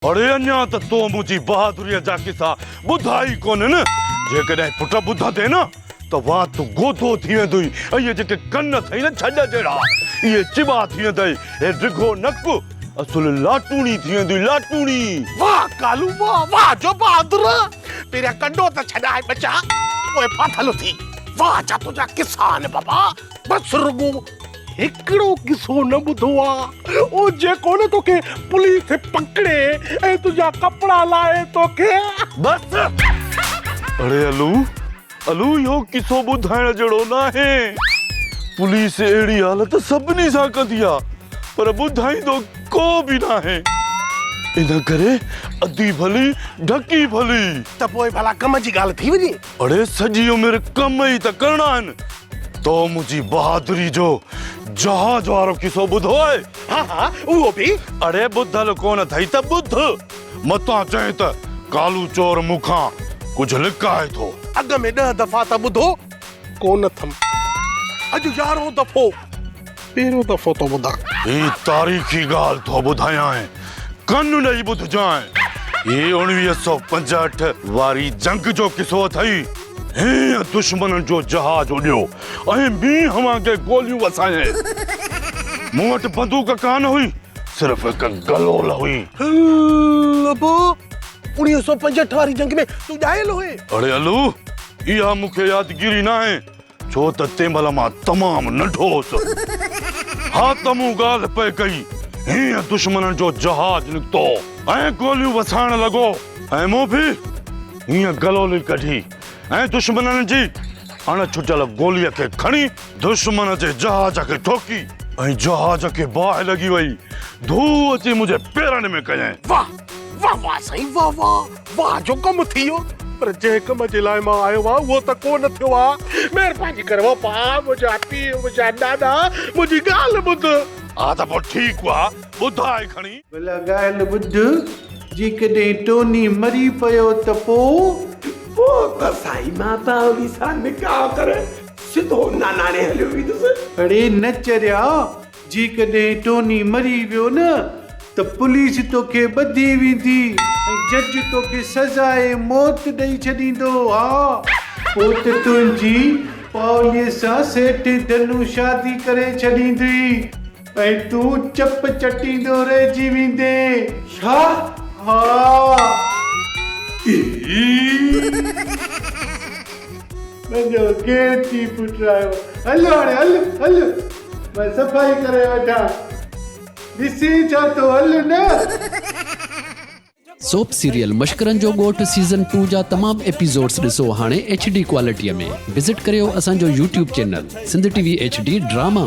अरे अञा त तो मुंहिंजी बहादुरीअ जा किसा ॿुधाई कोन न। जेकॾहिं पुट ॿुधंदे न त वात गोथो थी वेंदुई। इहे जेके कन अथई न छॾ जहिड़ा, इहे चिॿा थी वेंदई। हे डिघो नकु असुल लाटूणी थी वेंदी, लाटूणी। वाह कालू वाह, वाह जो बहादुर। तेरा कंडो त छॾाए बचा, ओए फाथल थी। वाह जा तुझा किसा ने बाबा। बस रुगो हिकड़ो किसो न ॿुधो आ, ओ जेको न तोखे पुलिस पकड़े ऐं तुझा कपड़ा लाए तोखे। बस। अरे अलू इहो किसो ॿुधाइण जहिड़ो न आहे। पुलिस अहिड़ी हालत सभिनी सां कंदी आहे, पर ॿुधाईंदो को बि न आहे। इन करे अधी भली ढकी भली। त पोइ भला कम जी ॻाल्हि थी वञे। अरे सॼी उमिरि कम ई त करणा आहिनि। तो मुंहिंजी बहादुरी जो जहाज वारो किसो ॿुधो आहे? हाँ हाँ उहो बि। अरे ॿुधल कोन अथई त ॿुध। मतां चए त कालू चोर मूंखां कुझु लिकाए थो। अॻ में 10 दफ़ा त ॿुधो कोन थम, अॼु 11हों दफ़ो पहिरियों दफ़ो तो ॿुधा। ही तारीख़ी ॻाल्हि थो ॿुधायां, कन ॾेई ॿुधजांइ। ही 1965 वारी जंग जो किसो अथई। हीअं दुश्मन जो जहाज उॾियो ऐं मींहं वांगे गोलियूं वसाए। मूं वटि बंदूक कान हुई, सिर्फ़ हिकु गलोल हुई। अबो 1965 वारी जंग में तू ॼायल हुए? अरे अलू, इहा मूंखे यादगिरी न आहे, छो त तंहिंमहिल मां तमामु नंढो हुउसि। हा त मूं ॻाल्हि पे कई। हीअं दुश्मन जो जहाज निकितो ऐं गोलियूं वसाइण लॻो, ऐं मूं बि हीअं गलोली कढी ऐं दुश्मननि जी अणछुटियल गोलीअ खे खणी दुश्मन जे जहाज खे ठोकी ऐं जहाज खे बाहि लॻी वई। धूअ अची मुंहिंजे पेरनि में कयईं। वाह वाह वाह साईं, वाह वाह वाह जो कम थियो। पर जंहिं कम जे लाइ मां आयो आहियां उहो त कोन थियो आहे। महिरबानी करे वो पा मुंहिंजा पीउ, मुंहिंजा ॾाॾा, मुंहिंजी ॻाल्हि ॿुध। हा त पोइ ठीकु आहे, ॿुधाए खणी। भला ॻाल्हि ॿुध। जेकॾहिं टोनी मरी पियो त पोइ त साईं मां त उन्ही सां निकाह करे सिधो नानाणे हलियो वेंदुसि। अड़े न चरिया, जेकॾहिं टोनी मरी वियो न त पुलिस तोखे ॿधी वेंदी ऐं जज तोखे सज़ाए मौत ॾेई छॾींदो। हा पोइ त तुंहिंजी पावलीअ सां सेठ धनु शादी करे छॾींदी ऐं तूं चप चटींदो रहिजी वेंदे। छा? हा मुंहिंजो केरु थी पुटरायो। हलो हाणे हल मां सफ़ाई करे वठां। ॾिसी छा थो हल न। सोप सीरियल मश्करनि जो ॻोठ सीज़न 2 जा तमामु एपिसोड्स ॾिसो हाणे HD क्वालिटीअ में। विज़िट करियो असांजो YouTube channel Sindh TV HD drama.